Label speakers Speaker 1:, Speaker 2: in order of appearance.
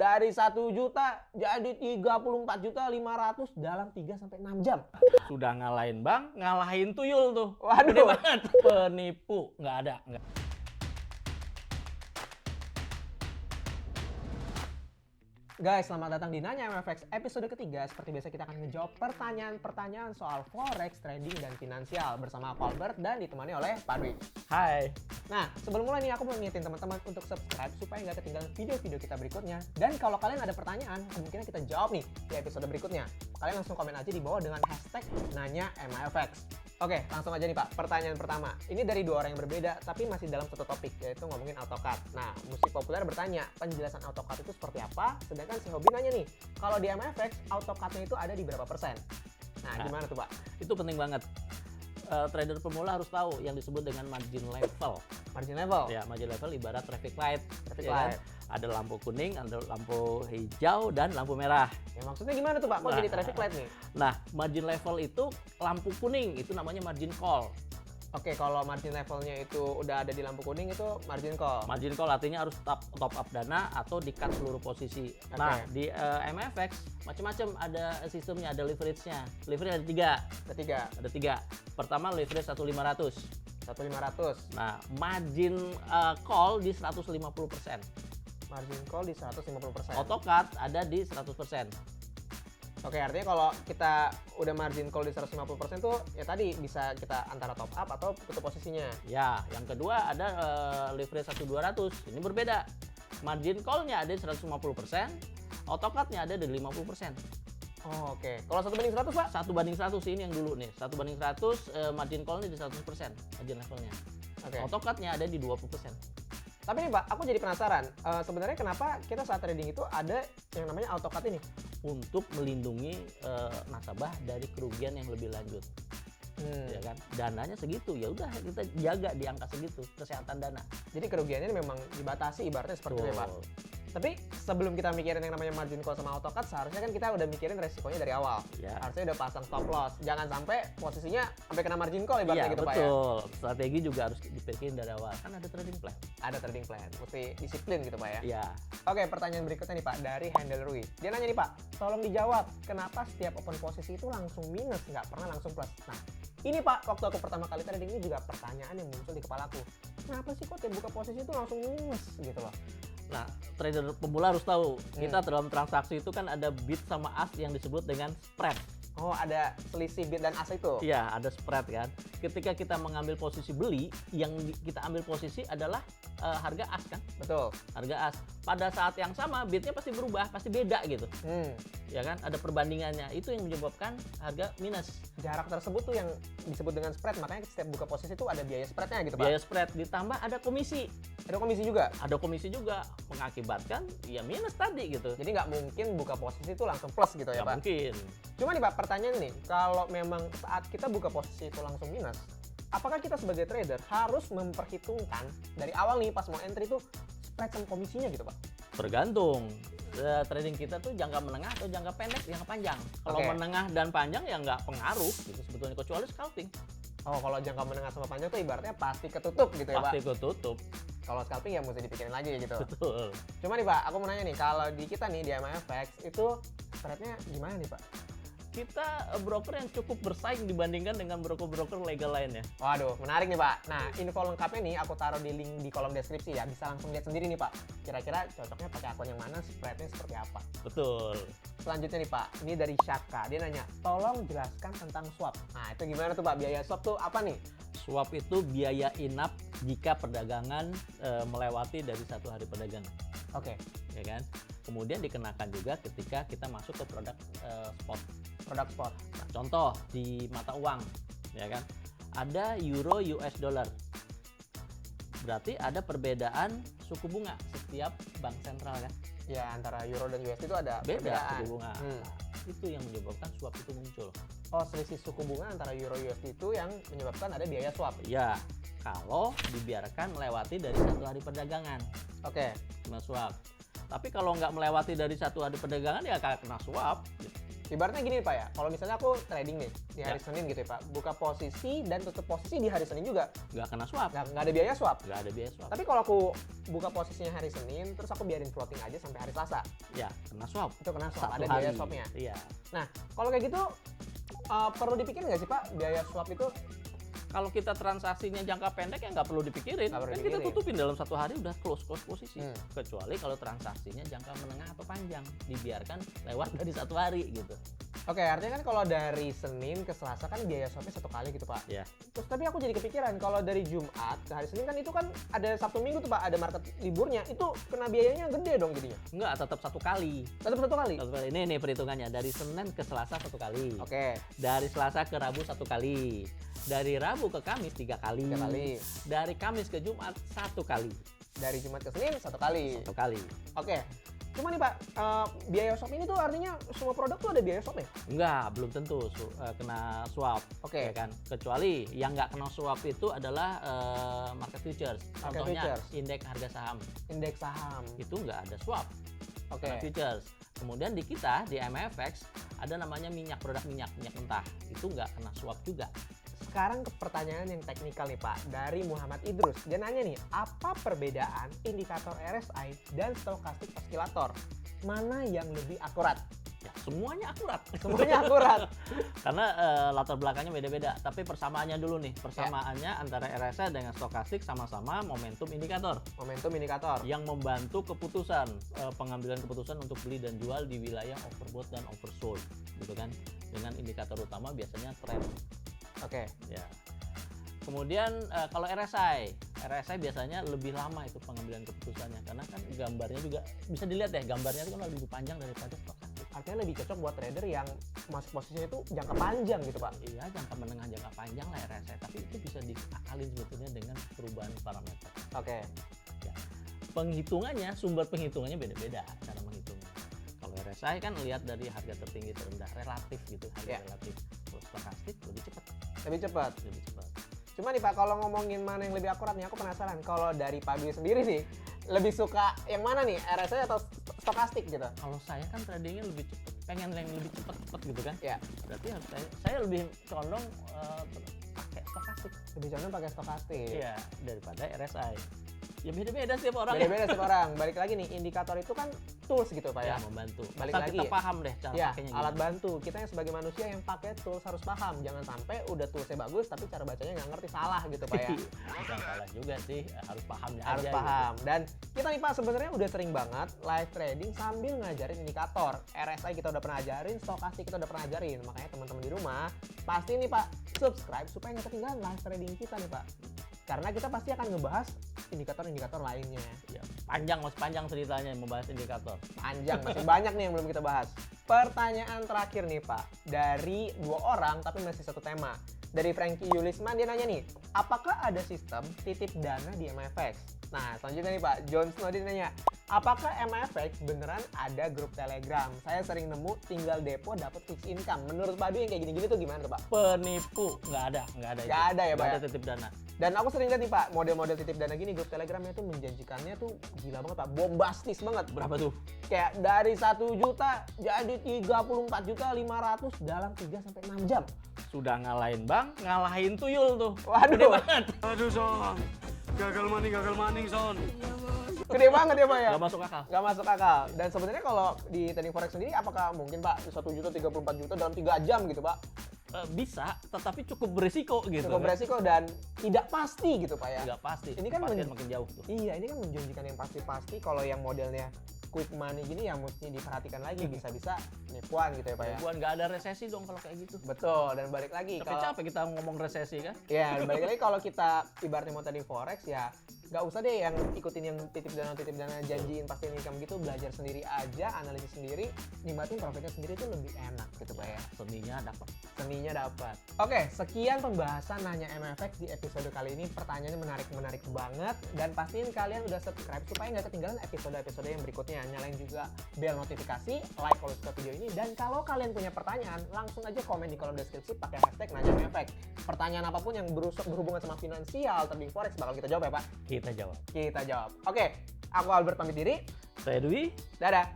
Speaker 1: dari 1 juta jadi 34.500.000 dalam 3-6 jam.
Speaker 2: Sudah ngalahin bank, ngalahin tuyul tuh.
Speaker 1: Waduh.
Speaker 2: Gede banget. Penipu, nggak ada. Nggak.
Speaker 1: Guys, selamat datang di Nanya MFX episode ketiga. Seperti biasa kita akan ngejawab pertanyaan-pertanyaan soal forex, trading, dan finansial bersama aku Albert dan ditemani oleh Pak Dwi.
Speaker 2: Hai.
Speaker 1: Nah, sebelum mulai nih aku mau ngingetin teman-teman untuk subscribe supaya nggak ketinggalan video-video kita berikutnya. Dan kalau kalian ada pertanyaan, kemungkinan kita jawab nih di episode berikutnya. Kalian langsung komen aja di bawah dengan hashtag Nanya MFX. Oke, langsung aja nih Pak. Pertanyaan pertama. Ini dari dua orang yang berbeda, tapi masih dalam satu topik, yaitu ngomongin AutoCAD. Nah, Musik Populer bertanya, penjelasan AutoCAD itu seperti apa? Sedangkan si Hobi nanya nih, kalau di MFX, AutoCAD-nya itu ada di berapa persen? Nah, gimana tuh Pak?
Speaker 2: Itu penting banget. Trader pemula harus tahu yang disebut dengan margin level.
Speaker 1: Margin level?
Speaker 2: Ya, margin level ibarat traffic light.
Speaker 1: Traffic
Speaker 2: Ya
Speaker 1: light.
Speaker 2: kan? Ada lampu kuning, ada lampu hijau, dan lampu merah.
Speaker 1: Ya maksudnya gimana tuh Pak? Kok jadi traffic light nih?
Speaker 2: Nah, margin level itu lampu kuning, itu namanya margin call.
Speaker 1: Oke, kalau margin levelnya itu udah ada di lampu kuning itu margin call.
Speaker 2: Margin call artinya harus top up dana atau di-cut seluruh posisi.
Speaker 1: Oke.
Speaker 2: Nah, di MFX macam-macam ada sistemnya, ada leverage-nya. Leverage ada tiga. Pertama leverage 1.500.
Speaker 1: 1.500.
Speaker 2: Nah, margin call di 150%.
Speaker 1: Margin call di 150%.
Speaker 2: AutoCAD ada di 100%.
Speaker 1: Oke, artinya kalau kita udah margin call di 150% tuh ya tadi bisa kita antara top up atau tutup posisinya.
Speaker 2: Ya, yang kedua ada leverage 1.200. Ini berbeda. Margin call-nya ada di 150%, AutoCAD-nya ada di 50%.
Speaker 1: Oh, oke. Kalau 1:100, Pak?
Speaker 2: 1:100 ini yang dulu nih. 1:100 margin call-nya di 100% margin levelnya.
Speaker 1: Oke.
Speaker 2: AutoCAD-nya ada di 20%.
Speaker 1: Tapi nih Pak, aku jadi penasaran. Sebenarnya kenapa kita saat trading itu ada yang namanya AutoCAD ini?
Speaker 2: Untuk melindungi nasabah dari kerugian yang lebih lanjut. Ya kan? Dananya segitu, ya udah kita jaga di angka segitu kesehatan dana.
Speaker 1: Jadi kerugiannya memang dibatasi ibaratnya seperti itu ya Pak. Tapi sebelum kita mikirin yang namanya margin call sama AutoCAD, seharusnya kan kita udah mikirin resikonya dari awal.
Speaker 2: Ya.
Speaker 1: Harusnya udah pasang stop loss. Jangan sampai posisinya sampai kena margin call ibaratnya
Speaker 2: Iya,
Speaker 1: gitu Pak ya.
Speaker 2: betul. Strategi juga harus dipikirin dari awal. Kan ada trading plan.
Speaker 1: Ada trading plan, mesti disiplin gitu Pak ya.
Speaker 2: Iya.
Speaker 1: Oke, pertanyaan berikutnya nih Pak, dari Handle Rui. Dia nanya nih Pak, tolong dijawab, kenapa setiap open posisi itu langsung minus, nggak pernah langsung plus? Nah, ini Pak, waktu aku pertama kali trading ini juga pertanyaan yang muncul di kepalaku. Kenapa sih kok tiap buka posisi itu langsung minus gitu loh?
Speaker 2: Nah, trader pemula harus tahu, kita dalam transaksi itu kan ada bid sama ask yang disebut dengan spread.
Speaker 1: Oh, ada selisih bid dan ask itu?
Speaker 2: Iya, ada spread kan. Ketika kita mengambil posisi beli, yang kita ambil posisi adalah harga ask kan?
Speaker 1: Betul.
Speaker 2: Harga ask. Pada saat yang sama, bidnya pasti berubah, pasti beda gitu. Ya kan? Ada perbandingannya. Itu yang menyebabkan harga minus.
Speaker 1: Jarak tersebut tuh yang disebut dengan spread, makanya setiap buka posisi itu ada biaya spreadnya gitu Pak?
Speaker 2: Biaya spread ditambah ada komisi.
Speaker 1: Ada komisi juga?
Speaker 2: Ada komisi juga, mengakibatkan ya minus tadi gitu.
Speaker 1: Jadi nggak mungkin buka posisi itu langsung plus gitu ya
Speaker 2: Nggak
Speaker 1: Pak?
Speaker 2: mungkin.
Speaker 1: Cuma nih Pak, pertanyaan nih, kalau memang saat kita buka posisi itu langsung minus, apakah kita sebagai trader harus memperhitungkan dari awal nih pas mau entry tuh spread sama komisinya gitu Pak?
Speaker 2: Tergantung. Trading kita tuh jangka menengah atau jangka pendek, jangka panjang. Kalau
Speaker 1: Oke.
Speaker 2: menengah dan panjang ya nggak pengaruh gitu sebetulnya, kecuali scalping.
Speaker 1: Oh, kalau jangka menengah sama panjang tuh ibaratnya pasti ketutup gitu ya
Speaker 2: Pasti
Speaker 1: Pak?
Speaker 2: ketutup.
Speaker 1: Kalau scalping ya mesti dipikirin lagi gitu.
Speaker 2: Betul.
Speaker 1: Cuma nih Pak, aku mau nanya nih, kalau di kita nih di MFX itu spreadnya gimana nih Pak?
Speaker 2: Kita broker yang cukup bersaing dibandingkan dengan broker-broker legal lainnya.
Speaker 1: Waduh, menarik nih Pak. Nah, info lengkapnya nih aku taruh di link di kolom deskripsi ya. Bisa langsung lihat sendiri nih Pak. Kira-kira cocoknya pakai akun yang mana, spreadnya seperti apa.
Speaker 2: Betul.
Speaker 1: Selanjutnya nih Pak, ini dari Syaka. Dia nanya, tolong jelaskan tentang swap. Nah, itu gimana tuh Pak? Biaya swap tuh apa nih?
Speaker 2: Swap itu biaya inap jika perdagangan melewati dari 1 hari perdagangan.
Speaker 1: Oke,
Speaker 2: Ya kan? Kemudian dikenakan juga ketika kita masuk ke produk spot.
Speaker 1: produk spot.
Speaker 2: Nah, contoh di mata uang, ya kan? Ada euro US dollar. Berarti ada perbedaan suku bunga setiap bank sentral kan?
Speaker 1: Ya, antara euro dan USD itu ada
Speaker 2: Beda
Speaker 1: perbedaan.
Speaker 2: suku bunga. Nah, itu yang menyebabkan swap itu muncul.
Speaker 1: Oh, selisih suku bunga antara euro USD itu yang menyebabkan ada biaya swap.
Speaker 2: Ya, kalau dibiarkan melewati dari 1 hari perdagangan.
Speaker 1: Oke.
Speaker 2: Nah, swap. Tapi kalau nggak melewati dari satu hari perdagangan ya kayak kena swap. Gitu.
Speaker 1: Ibaratnya gini Pak ya, kalau misalnya aku trading nih di hari
Speaker 2: Ya.
Speaker 1: Senin gitu ya Pak, buka posisi dan tutup posisi di hari Senin juga,
Speaker 2: Nggak kena swap.
Speaker 1: nggak ada biaya swap.
Speaker 2: Nggak ada biaya swap.
Speaker 1: Tapi kalau aku buka posisinya hari Senin, terus aku biarin floating aja sampai hari Selasa,
Speaker 2: Ya, kena swap.
Speaker 1: itu kena swap,
Speaker 2: Satu
Speaker 1: ada
Speaker 2: hari.
Speaker 1: biaya swapnya.
Speaker 2: Iya.
Speaker 1: Nah, kalau kayak gitu perlu dipikirin nggak sih Pak, biaya swap itu?
Speaker 2: Kalau kita transaksinya jangka pendek ya nggak perlu dipikirin.
Speaker 1: Nggak perlu
Speaker 2: Kan kita
Speaker 1: dipikirin.
Speaker 2: tutupin dalam satu hari udah close posisi.
Speaker 1: Hmm.
Speaker 2: Kecuali kalau transaksinya jangka menengah atau panjang, dibiarkan lewat dari satu hari gitu.
Speaker 1: Oke, artinya kan kalau dari Senin ke Selasa kan biaya swapnya satu kali gitu Pak.
Speaker 2: Ya.
Speaker 1: Terus tapi aku jadi kepikiran, kalau dari Jumat ke hari Senin kan itu kan ada Sabtu Minggu tuh Pak, ada market liburnya, itu kena biayanya gede dong jadinya.
Speaker 2: Enggak, tetap satu kali.
Speaker 1: Tetap satu kali?
Speaker 2: Satu kali. Ini perhitungannya dari Senin ke Selasa satu kali.
Speaker 1: Oke,
Speaker 2: Dari Selasa ke Rabu satu kali. Dari Rabu ke Kamis tiga kali.
Speaker 1: 3 kali.
Speaker 2: Dari Kamis ke Jumat satu kali.
Speaker 1: Dari Jumat ke Senin satu kali.
Speaker 2: Satu kali.
Speaker 1: Oke. Cuma nih Pak, biaya swap ini tuh artinya semua produk tuh ada biaya swapnya?
Speaker 2: Enggak, belum tentu kena swap.
Speaker 1: Oke.
Speaker 2: Ya kan? Kecuali yang nggak kena swap itu adalah market futures.
Speaker 1: Market
Speaker 2: Contohnya
Speaker 1: futures.
Speaker 2: indeks harga saham.
Speaker 1: Indeks saham.
Speaker 2: Itu nggak ada swap.
Speaker 1: Oke.
Speaker 2: Kena futures. Kemudian di kita di MFX ada namanya produk minyak mentah. Itu nggak kena swap juga.
Speaker 1: Sekarang ke pertanyaan yang teknikal nih Pak, dari Muhammad Idrus. Dia nanya nih, apa perbedaan indikator RSI dan stokastik oscillator? Mana yang lebih akurat?
Speaker 2: Ya, semuanya akurat.
Speaker 1: Semuanya akurat.
Speaker 2: Karena latar belakangnya beda-beda. Tapi persamaannya dulu nih. Persamaannya antara RSI dengan stokastik sama-sama momentum indikator.
Speaker 1: Momentum indikator.
Speaker 2: Yang membantu keputusan, pengambilan keputusan untuk beli dan jual di wilayah overbought dan oversold. Gitu kan. Dengan indikator utama biasanya trend.
Speaker 1: Oke.
Speaker 2: Ya. Kemudian kalau RSI biasanya lebih lama itu pengambilan keputusannya karena kan gambarnya juga bisa dilihat ya, gambarnya itu kan lebih panjang daripada stokastik.
Speaker 1: Artinya lebih cocok buat trader yang masuk posisinya itu jangka panjang gitu Pak.
Speaker 2: Iya, jangka menengah jangka panjang lah RSI, tapi itu bisa diakalin sebetulnya dengan perubahan parameter.
Speaker 1: Oke.
Speaker 2: Ya. Penghitungannya, sumber penghitungannya beda-beda cara menghitungnya. Kalau RSI kan lihat dari harga tertinggi terendah relatif gitu, harga
Speaker 1: Ya.
Speaker 2: relatif. Kalau stokastik lebih cepat,
Speaker 1: Lebih cepat.
Speaker 2: lebih cepat.
Speaker 1: Cuma nih Pak, kalau ngomongin mana yang lebih akurat nih, aku penasaran. Kalau dari Pak Dwi sendiri nih, lebih suka yang mana nih, RSI atau stokastik gitu?
Speaker 2: Kalau saya kan tradingnya lebih cepat, pengen yang lebih cepat gitu kan.
Speaker 1: Ya,
Speaker 2: Berarti harus saya lebih condong pakai stokastik.
Speaker 1: lebih condong pakai stokastik.
Speaker 2: Iya, daripada RSI. Ya beda-beda setiap orang ya.
Speaker 1: Beda-beda setiap orang. Balik lagi nih, indikator itu kan tools gitu Pak ya.
Speaker 2: Ya, membantu.
Speaker 1: Balik
Speaker 2: Asal
Speaker 1: lagi
Speaker 2: kita
Speaker 1: ya.
Speaker 2: paham deh cara
Speaker 1: Ya,
Speaker 2: pakainya
Speaker 1: alat
Speaker 2: gimana.
Speaker 1: bantu. Kita yang sebagai manusia yang pakai tools harus paham. Jangan sampai udah toolsnya bagus, tapi cara bacanya nggak ngerti, salah gitu Pak ya.
Speaker 2: Bukan salah juga sih, harus pahamnya
Speaker 1: Harus
Speaker 2: aja.
Speaker 1: paham. Dan kita nih Pak sebenarnya udah sering banget live trading sambil ngajarin indikator. RSI kita udah pernah ajarin, stokastik kita udah pernah ajarin. Makanya teman-teman di rumah pasti nih Pak subscribe supaya nggak ketinggalan live trading kita nih Pak. Karena kita pasti akan ngebahas indikator-indikator lainnya.
Speaker 2: Gitu. Ya, masih panjang ceritanya membahas indikator.
Speaker 1: Panjang, masih banyak nih yang belum kita bahas. Pertanyaan terakhir nih Pak, dari 2 orang tapi masih satu tema. Dari Frankie Yulisman, dia nanya nih, apakah ada sistem titip dana di MFX? Nah, selanjutnya nih Pak, John Snow dia nanya, apakah MFX beneran ada grup Telegram? Saya sering nemu tinggal depo dapat fixed income. Menurut Pak Dwi yang kayak gini-gini tuh gimana tuh Pak?
Speaker 2: Penipu, nggak ada itu.
Speaker 1: Nggak ada ya, Pak,
Speaker 2: Nggak
Speaker 1: ya?
Speaker 2: ada titip dana.
Speaker 1: Dan aku sering lihat nih Pak, model-model titip dana gini, grup Telegramnya tuh menjanjikannya tuh gila banget Pak, bombastis banget.
Speaker 2: Berapa tuh?
Speaker 1: Kayak dari 1 juta jadi 34.500 dalam 3-6 jam.
Speaker 2: Sudah ngalahin bank, ngalahin tuyul tuh.
Speaker 1: Waduh.
Speaker 2: Gede banget.
Speaker 3: Aduh son, gagal maning son.
Speaker 1: Gede banget ya Pak ya?
Speaker 2: Nggak masuk akal.
Speaker 1: Nggak masuk akal. Dan sebenarnya kalau di trading forex sendiri apakah mungkin Pak 1 juta 34 juta dalam 3 jam gitu Pak?
Speaker 2: Bisa, tetapi cukup berisiko gitu.
Speaker 1: Cukup
Speaker 2: kan.
Speaker 1: beresiko dan tidak pasti gitu Pak ya?
Speaker 2: Nggak pasti.
Speaker 1: Ini kan
Speaker 2: Kepastian makin jauh tuh.
Speaker 1: Iya, ini kan menjanjikan yang pasti-pasti. Kalau yang modelnya quick money gini ya mesti diperhatikan lagi, bisa-bisa penipuan gitu ya Pak ya?
Speaker 2: Bukan nggak ada resesi dong kalau kayak gitu.
Speaker 1: Betul, dan balik lagi
Speaker 2: Tapi capek kita ngomong resesi kan?
Speaker 1: ya balik lagi kalau kita ibaratnya mau trading forex ya nggak usah deh yang ikutin yang titip dana janjiin pasti income gitu, belajar sendiri aja, analisis sendiri, nikmatin profitnya sendiri itu lebih enak gitu Pak ya.
Speaker 2: Seninya dapat.
Speaker 1: Seninya dapat. Oke, sekian pembahasan Nanya MFX di episode kali ini. Pertanyaannya menarik banget dan pastiin kalian udah subscribe supaya nggak ketinggalan episode-episode yang berikutnya. Nyalain juga bel notifikasi, like kalau suka video ini, dan kalau kalian punya pertanyaan langsung aja komen di kolom deskripsi pakai hashtag Nanya MFX. Pertanyaan apapun yang berhubungan sama finansial, trading forex bakal kita jawab ya Pak.
Speaker 2: Kita jawab.
Speaker 1: Kita jawab. Oke, Aku Albert pamit diri.
Speaker 2: Saya Dwi.
Speaker 1: Dadah.